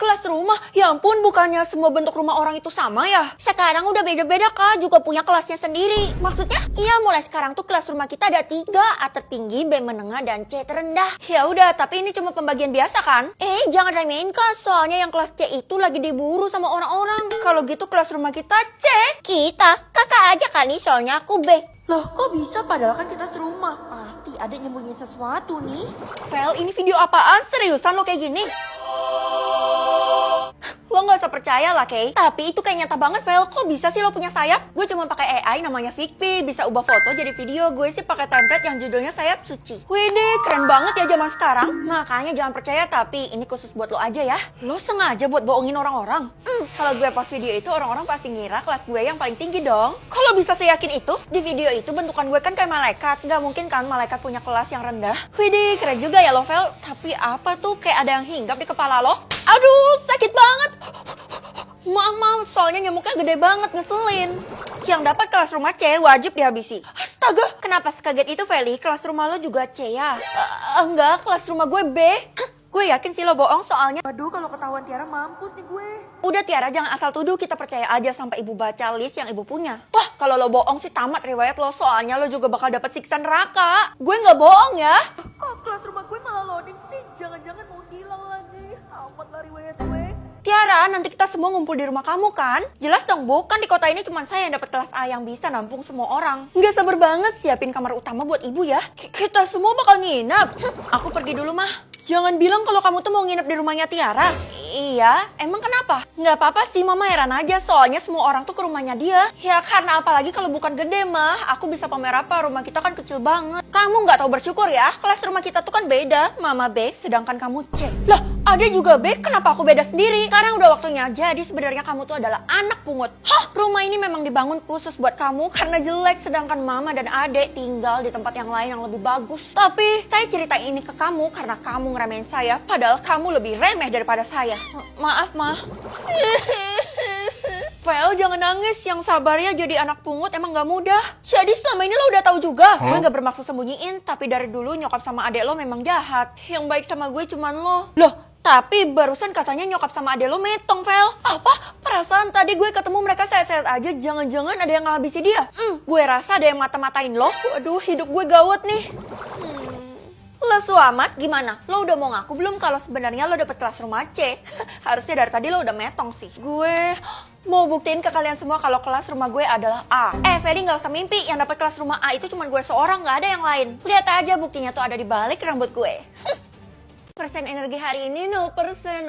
kelas rumah. Ya ampun, bukannya semua bentuk rumah orang itu sama ya? Sekarang udah beda-beda Kak, juga punya kelasnya sendiri. Maksudnya? Iya, mulai sekarang tuh kelas rumah kita ada 3, A tertinggi, B menengah, dan C terendah. Ya udah, tapi ini cuma pembagian biasa kan? Jangan remehin Kak, soalnya yang kelas C itu lagi diburu sama orang-orang. Kalau gitu kelas rumah kita C. Kita? Kakak aja kali, soalnya aku B. Loh, kok bisa? Padahal kan kita serumah. Pasti ada nyembunyiin sesuatu nih. Vel, ini video apaan? Seriusan lo kayak gini? Lo gak usah percaya lah, Kay. Tapi itu kayak nyata banget, Vel. Kok bisa sih lo punya sayap? Gue cuma pakai AI namanya Fikpi. Bisa ubah foto jadi video. Gue sih pakai template yang judulnya sayap suci. Widih, keren banget ya zaman sekarang. Makanya jangan percaya, tapi ini khusus buat lo aja ya. Lo sengaja buat bohongin orang-orang. Kalau gue post video itu, orang-orang pasti ngira kelas gue yang paling tinggi dong. Kalau bisa seyakin itu, di video itu bentukan gue kan kayak malaikat. Gak mungkin kan malaikat punya kelas yang rendah. Widih, keren juga ya lo, Vel. Tapi apa tuh kayak ada yang hinggap di kepala lo? Aduh, sakit banget. Maaf, soalnya nyamuknya gede banget, ngeselin. Yang dapat kelas rumah C wajib dihabisi. Astaga, kenapa sekaget itu, Feli? Kelas rumah lo juga C ya? Enggak, kelas rumah gue B. Gue yakin sih lo bohong soalnya. Aduh, kalau ketahuan Tiara mampus nih gue. Udah Tiara, jangan asal tuduh, kita percaya aja sampai ibu baca list yang ibu punya. Wah, kalau lo bohong sih tamat riwayat lo, soalnya lo juga bakal dapet siksa neraka. Gue nggak bohong ya. Kok kelas rumah gue malah loading sih? Jangan-jangan mau hilang lagi. Amat lah riwayat gue. Tiara, nanti kita semua ngumpul di rumah kamu kan? Jelas dong, Bu. Kan di kota ini cuma saya yang dapat kelas A yang bisa nampung semua orang. Nggak sabar banget siapin kamar utama buat ibu ya. Kita semua bakal nginep. Aku pergi dulu, Mah. Jangan bilang kalau kamu tuh mau nginep di rumahnya Tiara. Iya, emang kenapa? Nggak apa-apa sih, Mama heran aja. Soalnya semua orang tuh ke rumahnya dia. Ya karena apalagi kalau bukan gede, Mah. Aku bisa pamer apa, rumah kita kan kecil banget. Kamu nggak tahu bersyukur ya, kelas rumah kita tuh kan beda. Mama B, sedangkan kamu C. Lah, ada juga B, kenapa aku beda sendiri? Sekarang udah waktunya, jadi sebenarnya kamu tuh adalah anak pungut. Hah, rumah ini memang dibangun khusus buat kamu karena jelek, sedangkan Mama dan Adek tinggal di tempat yang lain yang lebih bagus. Tapi, saya ceritain ini ke kamu karena kamu ngeremehin saya, padahal kamu lebih remeh daripada saya. Maaf, Ma. Vel, jangan nangis. Yang sabar ya, jadi anak pungut emang gak mudah. Jadi selama ini lo udah tahu juga. Gue gak bermaksud sembunyiin, tapi dari dulu nyokap sama adek lo memang jahat. Yang baik sama gue cuman lo. Loh, tapi barusan katanya nyokap sama adek lo metong, Vel. Apa? Perasaan tadi gue ketemu mereka sehat-sehat aja. Jangan-jangan ada yang ngabisin dia. Gue rasa ada yang mata-matain lo. Waduh, hidup gue gawat nih. Lesu amat, gimana? Lo udah mau ngaku belum kalau sebenarnya lo dapet kelas rumah C? Harusnya dari tadi lo udah metong sih. Gue mau buktiin ke kalian semua kalau kelas rumah gue adalah A. Feri nggak usah mimpi, yang dapet kelas rumah A itu cuma gue seorang, nggak ada yang lain. Lihat aja buktinya tuh ada di balik rambut gue. Persen energi hari ini 0%.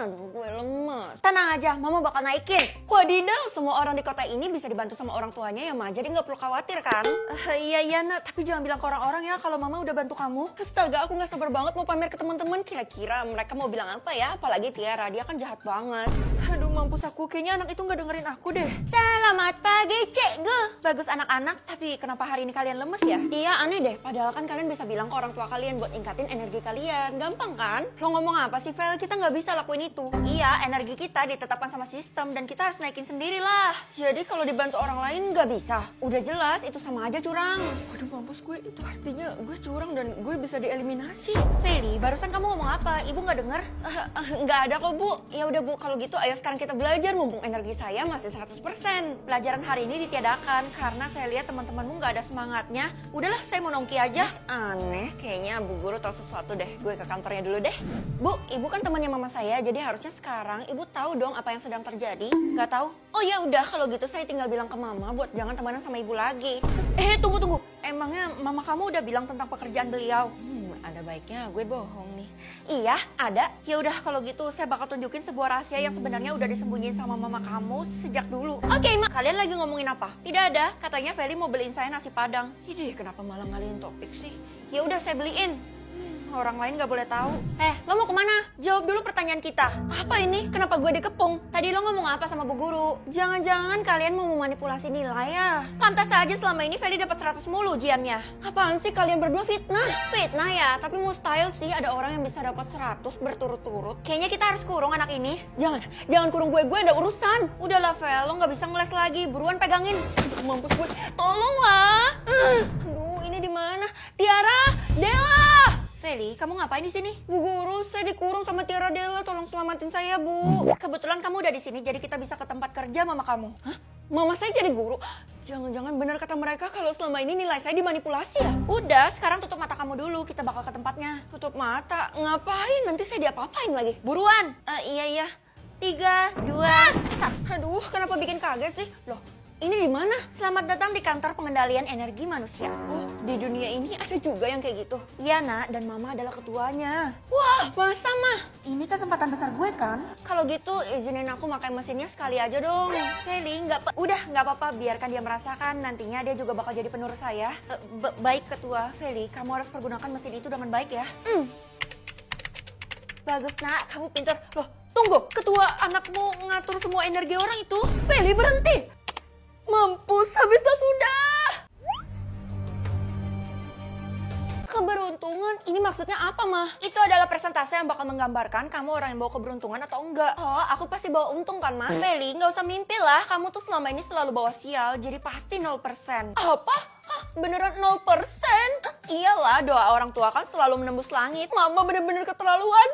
Aduh, gue lemes. Tenang aja, Mama bakal naikin. Wadidaw, semua orang di kota ini bisa dibantu sama orang tuanya ya, Ma. Jadi nggak perlu khawatir kan? Iya, Nak. Tapi jangan bilang ke orang-orang ya kalau Mama udah bantu kamu. Astaga, aku nggak sabar banget mau pamer ke teman-teman. Kira-kira mereka mau bilang apa ya? Apalagi Tiara, dia kan jahat banget. Aduh, mampus aku. Kayaknya anak itu nggak dengerin aku deh. Selamat pagi, Cek. Bagus anak-anak, tapi kenapa hari ini kalian lemes ya? Iya, aneh deh. Padahal kan kalian bisa bilang ke orang tua kalian buat ningkatin energi kalian. Gampang kan? Lo ngomong apa sih, Vel? Kita nggak bisa lakuin itu. Iya, energi kita ditetapkan sama sistem dan kita harus naikin sendiri lah. Jadi kalau dibantu orang lain nggak bisa. Udah jelas itu sama aja curang. Waduh, mampus gue. Itu artinya gue curang dan gue bisa dieliminasi. Feli, barusan kamu ngomong apa? Ibu nggak denger? Nggak ada kok, Bu. Ya udah, Bu. Kalau gitu ayo sekarang kita belajar. Mumpung energi saya masih 100%. Pelajaran hari ini ditiadakan karena saya lihat teman-temanmu nggak ada semangatnya. Udahlah, saya mau nongki aja. Aneh, kayaknya Bu Guru tahu sesuatu deh. Gue ke kantornya dulu deh. Bu, ibu kan temannya mama saya, jadi harusnya sekarang ibu tahu dong apa yang sedang terjadi. Gak tahu? Oh ya udah, kalau gitu saya tinggal bilang ke mama buat jangan temenan sama ibu lagi. Tunggu. Emangnya mama kamu udah bilang tentang pekerjaan beliau? Ada baiknya gue bohong nih. Iya, ada. Ya udah kalau gitu saya bakal tunjukin sebuah rahasia yang sebenarnya udah disembunyiin sama mama kamu sejak dulu. Oke, Ma. Kalian lagi ngomongin apa? Tidak ada. Katanya Feli mau beliin saya nasi Padang. Ide, kenapa malah ngalihin topik sih? Ya udah saya beliin. Orang lain gak boleh tahu. Lo mau kemana? Jawab dulu pertanyaan kita. Apa ini? Kenapa gue dikepung? Tadi lo ngomong apa sama Bu Guru? Jangan-jangan kalian mau memanipulasi nilai ya? Pantas aja selama ini Feli dapat 100 mulu ujiannya. Apaan sih kalian berdua fitnah? Fitnah ya, tapi mustahil sih ada orang yang bisa dapat 100 berturut-turut. Kayaknya kita harus kurung anak ini. Jangan kurung gue ada urusan. Udahlah Fel, lo gak bisa ngeles lagi. Buruan pegangin. Mampus gue. Tolonglah. Aduh, ini di mana? Tiara, Della. Feli, kamu ngapain di sini? Bu Guru, saya dikurung sama Tiara Della. Tolong selamatin saya, Bu. Kebetulan kamu udah di sini, jadi kita bisa ke tempat kerja mama kamu. Hah? Mama saya jadi guru? Jangan-jangan benar kata mereka kalau selama ini nilai saya dimanipulasi ya? Udah, sekarang tutup mata kamu dulu. Kita bakal ke tempatnya. Tutup mata? Ngapain? Nanti saya diapa-apain lagi. Buruan. Iya. 3, 2, 1. Aduh, kenapa bikin kaget sih? Loh, ini di mana? Selamat datang di kantor pengendalian energi manusia. Oh, di dunia ini ada juga yang kayak gitu. Iya, Nak, dan Mama adalah ketuanya. Wah, masa mah? Ini kesempatan besar gue kan? Kalau gitu, izinin aku pakai mesinnya sekali aja dong. Feli, udah nggak apa-apa, biarkan dia merasakan. Nantinya dia juga bakal jadi penerus saya. Baik, Ketua. Feli, kamu harus pergunakan mesin itu dengan baik ya. Bagus, Nak, kamu pintar. Loh, tunggu, Ketua, anakmu ngatur semua energi orang itu. Feli, berhenti. Mampus, habislah sudah. Keberuntungan, ini maksudnya apa, Mah? Itu adalah persentase yang bakal menggambarkan kamu orang yang bawa keberuntungan atau enggak. Oh, aku pasti bawa untung kan, Mah? Feli, nggak usah mimpi lah. Kamu tuh selama ini selalu bawa sial, jadi pasti 0%. Apa? Hah, beneran 0%? Iyalah, doa orang tua kan selalu menembus langit. Mama bener-bener keterlaluan.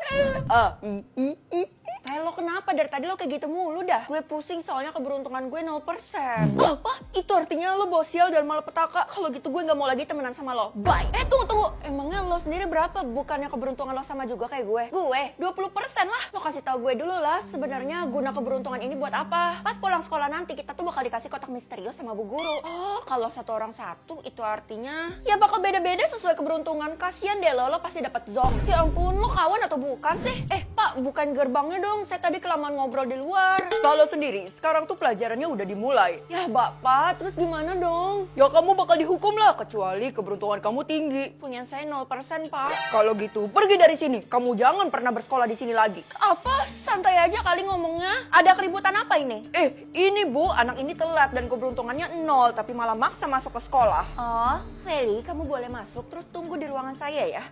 Lo kenapa? Dari tadi lo kayak gitu mulu dah. Gue pusing soalnya keberuntungan gue 0%. Apa? Itu artinya lo bawa sial dan malapetaka. Kalau gitu gue gak mau lagi temenan sama lo. Bye. Tunggu. Emangnya lo sendiri berapa? Bukannya keberuntungan lo sama juga kayak gue? Gue 20% lah. Lo kasih tahu gue dulu lah. Sebenarnya guna keberuntungan ini buat apa? Pas pulang sekolah nanti kita tuh bakal dikasih kotak misterius sama bu guru. Oh, kalau satu orang satu itu artinya ya bakal beda-beda sesuai keberuntungan. Kasian deh lo pasti dapat zong. Ya ampun, lo kawan atau bukan sih? Pak, bukan gerbangnya dong. Saya tadi kelamaan ngobrol di luar. Salah sendiri. Sekarang tuh pelajarannya udah dimulai. Ya, Bapak, terus gimana dong? Ya kamu bakal dihukum lah, kecuali keberuntungan kamu tinggi. Punya saya 0%, Pak. Kalau gitu, pergi dari sini. Kamu jangan pernah bersekolah di sini lagi. Apa? Santai aja kali ngomongnya. Ada keributan apa ini? Ini Bu, anak ini telat dan keberuntungannya 0, tapi malah maksa masuk ke sekolah. Oh, Feli, kamu boleh masuk, terus tunggu di ruangan saya ya.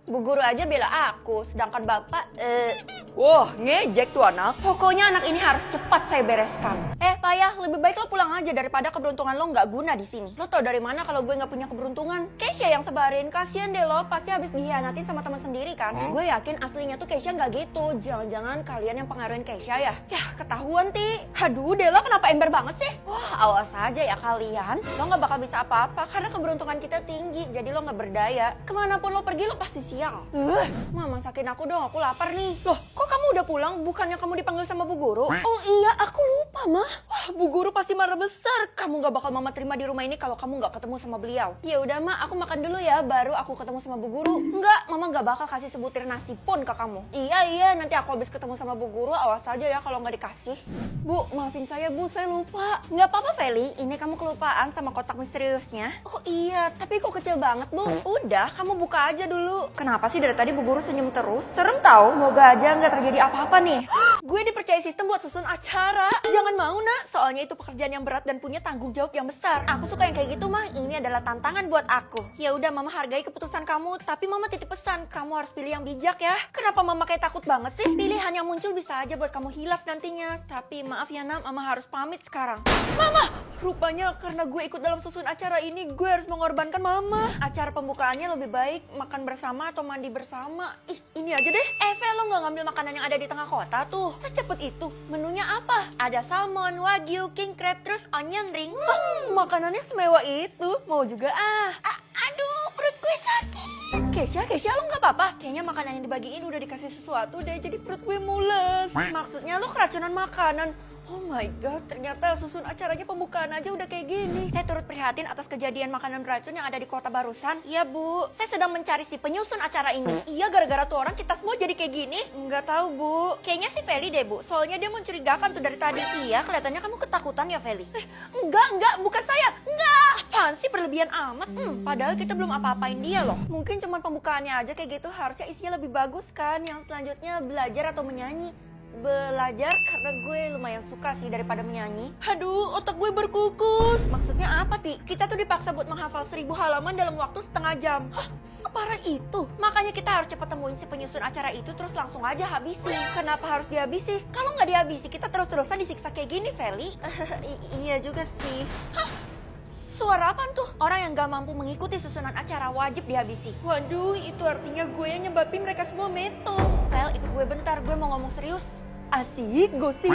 Bu guru aja bela aku, sedangkan Bapak, Wah, ngejek tuh anak. Pokoknya anak ini harus cepat saya bereskan. Pak ya, lebih baik lo pulang aja daripada keberuntungan lo nggak guna di sini. Lo tau dari mana kalau gue nggak punya keberuntungan? Keisha yang sebarin, kasian deh lo, pasti habis dihianatin sama teman sendiri kan? Gue yakin aslinya tuh Keisha nggak gitu. Jangan-jangan kalian yang pengaruhin Keisha ya? Yah, ketahuan Ti. Aduh, deh lo kenapa ember banget sih? Wah, awas aja ya kalian. Lo nggak bakal bisa apa-apa karena keberuntungan kita tinggi, jadi lo nggak berdaya. Kemanapun lo pergi lo pasti sial. Mama masakin aku dong, aku lapar nih. Loh, kok kamu udah pulang? Bukannya kamu dipanggil sama bu guru? Oh iya, aku lupa, Mah. Wah, bu guru pasti marah besar. Kamu gak bakal mama terima di rumah ini kalau kamu gak ketemu sama beliau. Ya udah, Mak, aku makan dulu ya, baru aku ketemu sama bu guru. Enggak, mama gak bakal kasih sebutir nasi pun ke kamu. Iya, nanti aku habis ketemu sama bu guru, awas aja ya kalau gak dikasih. Bu, maafin saya, Bu, saya lupa. Nggak apa-apa, Feli. Ini kamu kelupaan sama kotak misteriusnya. Oh iya, tapi kok kecil banget, Bu? Udah, kamu buka aja dulu. Kenapa sih dari tadi bu guru senyum terus? Serem tau, semoga aja nggak terjadi apa-apa nih. Gue dipercaya sistem buat susun acara. Jangan mau, Nak. Soalnya itu pekerjaan yang berat dan punya tanggung jawab yang besar. Aku suka yang kayak gitu, Mah. Ini adalah tantangan buat aku. Ya udah, Mama hargai keputusan kamu, tapi Mama titip pesan, kamu harus pilih yang bijak ya. Kenapa Mama kayak takut banget sih? Pilihan yang muncul bisa aja buat kamu hilaf nantinya. Tapi maaf ya, Nak, Mama harus pamit sekarang. Mama, rupanya karena gue ikut dalam susun acara ini, gue harus mengorbankan Mama. Acara pembukaannya lebih baik makan bersama atau mandi bersama. Ih, ini aja deh. Eve, lo nggak ngambil makanan yang ada di tengah kota tuh? Secepat itu. Menunya apa? Ada salmon, wagyu, king crab, terus onion ring. Makanannya semewah itu. Mau juga aduh, perut gue sakit. Keisha, lo nggak apa-apa? Kayaknya makanan yang dibagiin udah dikasih sesuatu deh, jadi perut gue mules. Maksudnya lo keracunan makanan. Oh my god, ternyata susun acaranya pembukaan aja udah kayak gini. Saya turut prihatin atas kejadian makanan beracun yang ada di kota barusan. Iya, Bu. Saya sedang mencari si penyusun acara ini. Iya, gara-gara tuh orang kita semua jadi kayak gini. Nggak tahu, Bu. Kayaknya si Feli deh, Bu. Soalnya dia mencurigakan tuh dari tadi. Iya, kelihatannya kamu ketakutan ya, Feli. Enggak, bukan saya. Enggak. Apaan sih, berlebihan amat? Padahal kita belum apa-apain dia loh. Mungkin cuma pembukaannya aja kayak gitu. Harusnya isinya lebih bagus kan. Yang selanjutnya belajar atau menyanyi. Belajar karena gue lumayan suka sih daripada menyanyi. Aduh, otak gue berkukus. Maksudnya apa, Ti? Kita tuh dipaksa buat menghafal 1000 halaman dalam waktu setengah jam. Hah? Separah itu? Makanya kita harus cepat temuin si penyusun acara itu terus langsung aja habisi. Kenapa harus dihabisi? Kalau nggak dihabisi, kita terus-terusan disiksa kayak gini, Feli. Iya juga sih. Hah? Suara apaan tuh? Orang yang gak mampu mengikuti susunan acara wajib dihabisi. Waduh, itu artinya gue yang nyebabin mereka semua metong. Sel, ikut gue bentar, gue mau ngomong serius. Asik, gosip.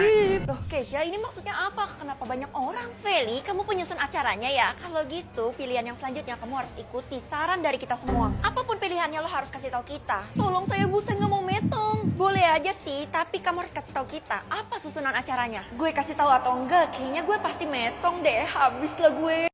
Loh, Keisha, ini maksudnya apa? Kenapa banyak orang? Feli, kamu penyusun acaranya ya? Kalau gitu, pilihan yang selanjutnya kamu harus ikuti saran dari kita semua. Apapun pilihannya lo harus kasih tahu kita. Tolong saya Bu, saya nggak mau metong. Boleh aja sih, tapi kamu harus kasih tahu kita apa susunan acaranya. Gue kasih tahu atau enggak, kayaknya gue pasti metong deh. Habislah gue.